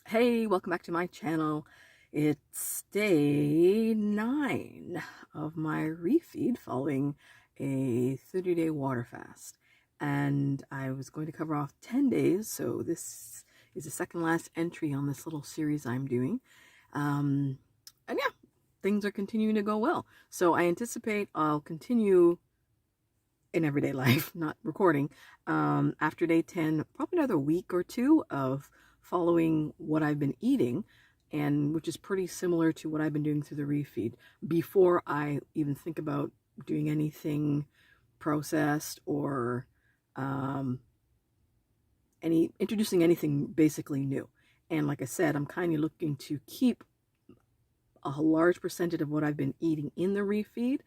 Hey, welcome back to my channel. It's day 9 of my refeed following a 30-day water fast. And I was going to cover off 10 days, so this is the second last entry on this little series I'm doing. And yeah, things are continuing to go well. So I anticipate I'll continue in everyday life, not recording, after day 10, probably another week or two of following what I've been eating, and which is pretty similar to what I've been doing through the refeed before I even think about doing anything processed or introducing anything basically new. And like I said, I'm kind of looking to keep a large percentage of what I've been eating in the refeed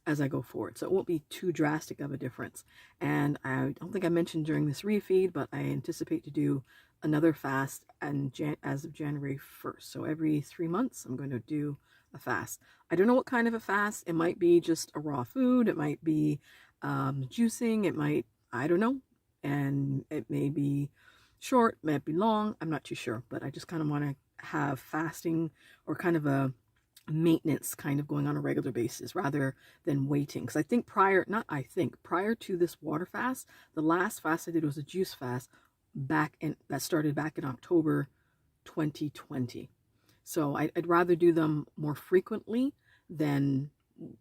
as I go forward. So it won't be too drastic of a difference. And I don't think I mentioned during this refeed, but I anticipate to do another fast as of January 1st. So every 3 months, I'm going to do a fast. I don't know what kind of a fast. It might be just a raw food. It might be juicing. It might, I don't know. And it may be short, it might be long. I'm not too sure, but I just kind of want to have fasting or kind of a maintenance kind of going on a regular basis rather than waiting. Because I think prior to this water fast, the last fast I did was a juice fast that started back in October 2020. So I'd rather do them more frequently than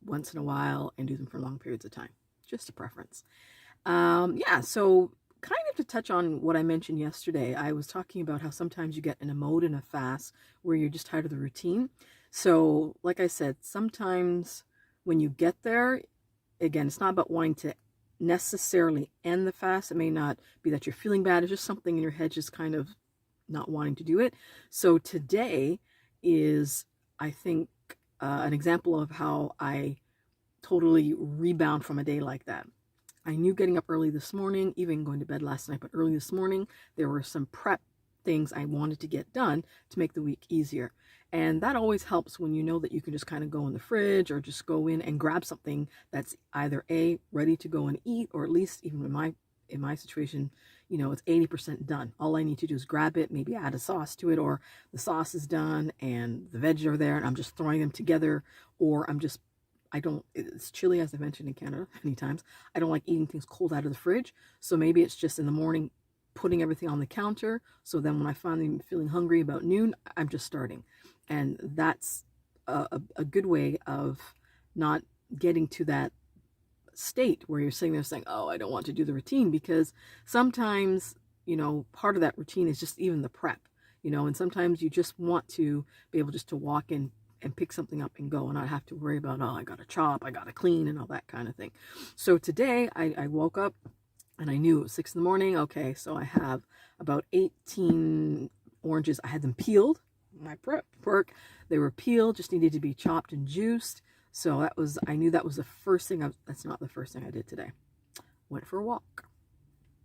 once in a while and do them for long periods of time. Just a preference. Yeah, so kind of to touch on what I mentioned yesterday, I was talking about how sometimes you get in a mode in a fast where you're just tired of the routine. So, like I said, sometimes when you get there, again, it's not about wanting to necessarily end the fast. It may not be that you're feeling bad. It's just something in your head just kind of not wanting to do it. So today is, I think, an example of how I totally rebound from a day like that. I knew getting up early this morning, even going to bed last night, but early this morning, there were some prep things I wanted to get done to make the week easier. And that always helps when you know that you can just kind of go in the fridge or just go in and grab something that's either A, ready to go and eat, or at least even in my situation, it's 80% done. All I need to do is grab it, maybe add a sauce to it, or the sauce is done and the veggies are there and I'm just throwing them together, or it's chilly, as I mentioned in Canada many times. I don't like eating things cold out of the fridge. So maybe it's just in the morning putting everything on the counter. So then when I finally am feeling hungry about noon, I'm just starting. And that's a good way of not getting to that state where you're sitting there saying, oh, I don't want to do the routine, because sometimes, part of that routine is just even the prep, and sometimes you just want to be able just to walk in and pick something up and go and not have to worry about, oh, I gotta chop, I gotta clean, and all that kind of thing. So today I woke up and I knew it was 6 in the morning. Okay, so I have about 18 oranges. I had them peeled. My prep work, they were peeled, just needed to be chopped and juiced. So I knew that was the first thing. That's not the first thing I did today. Went for a walk.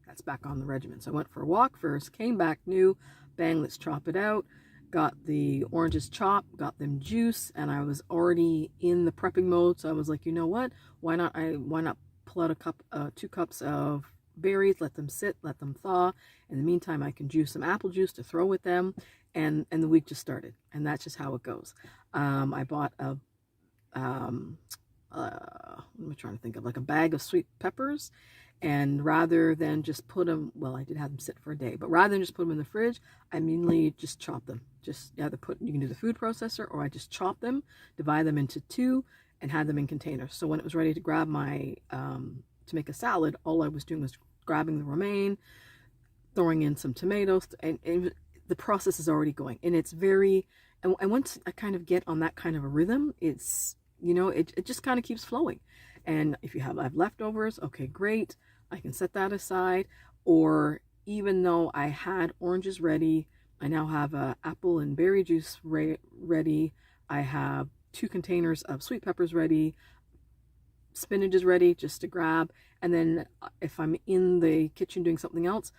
That's back on the regimen. So I went for a walk first, came back, new, bang, let's chop it out. Got the oranges chopped, got them juiced, and I was already in the prepping mode. So I was like, you know what? Why not pull out 2 cups of berries, let them sit, let them thaw. In the meantime, I can juice some apple juice to throw with them, and the week just started. And that's just how it goes. I bought what am I trying to think of? Like a bag of sweet peppers. And rather than just put them, well, I did have them sit for a day, but rather than just put them in the fridge, I immediately just chop them. Just either you can do the food processor, or I just chop them, divide them into 2, and had them in containers. So when it was ready to grab to make a salad, all I was doing was grabbing the romaine, throwing in some tomatoes, and the process is already going. And it's and once I kind of get on that kind of a rhythm, it's, it just kind of keeps flowing. And if I have leftovers, okay, great. I can set that aside. Or even though I had oranges ready, I now have apple and berry juice ready. I have 2 containers of sweet peppers ready. Spinach is ready just to grab. And then if I'm in the kitchen doing something else,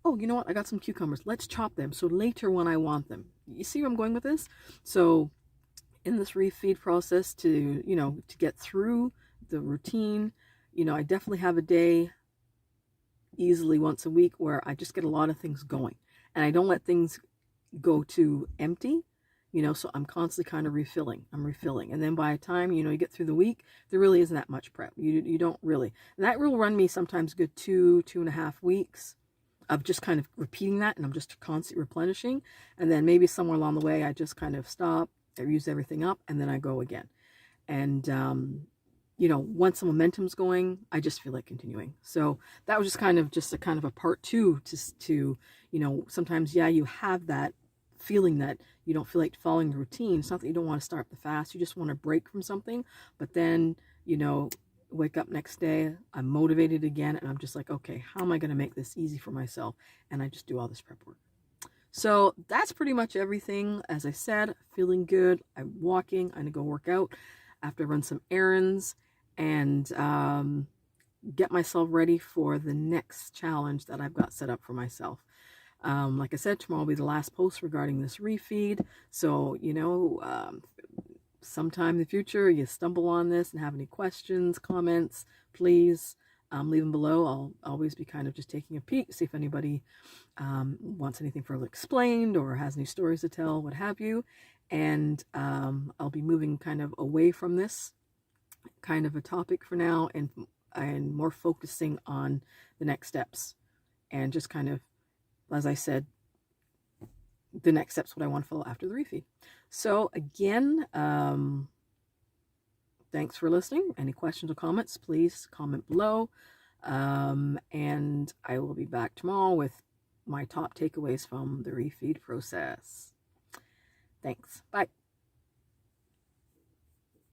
oh, you know what? I got some cucumbers. Let's chop them. So later when I want them. You see where I'm going with this? So in this refeed process to get through the routine, I definitely have a day easily once a week where I just get a lot of things going, and I don't let things go to empty, so I'm constantly kind of I'm refilling. And then by the time, you get through the week, there really isn't that much prep. You don't really. And that will run me sometimes good 2.5 weeks of just kind of repeating that, and I'm just constantly replenishing. And then maybe somewhere along the way, I just kind of stop, I use everything up, and then I go again. And, once the momentum's going, I just feel like continuing. So that was just a kind of a part two to sometimes, yeah, you have that feeling that you don't feel like following the routine. It's not that you don't want to start the fast, you just want to break from something. But then, wake up next day, I'm motivated again, and I'm just like, okay, how am I going to make this easy for myself? And I just do all this prep work. So that's pretty much everything. As I said, feeling good. I'm walking. I'm going to go work out after I run some errands and get myself ready for the next challenge that I've got set up for myself. Like I said, tomorrow will be the last post regarding this refeed. So, sometime in the future you stumble on this and have any questions, comments, please leave them below. I'll always be kind of just taking a peek, see if anybody wants anything further explained or has any stories to tell, what have you. And I'll be moving kind of away from this kind of a topic for now, and more focusing on the next steps, and just kind of, as I said, the next steps, what I want to follow after the refeed. So again, thanks for listening. Any questions or comments, please comment below. And I will be back tomorrow with my top takeaways from the refeed process. Thanks. Bye.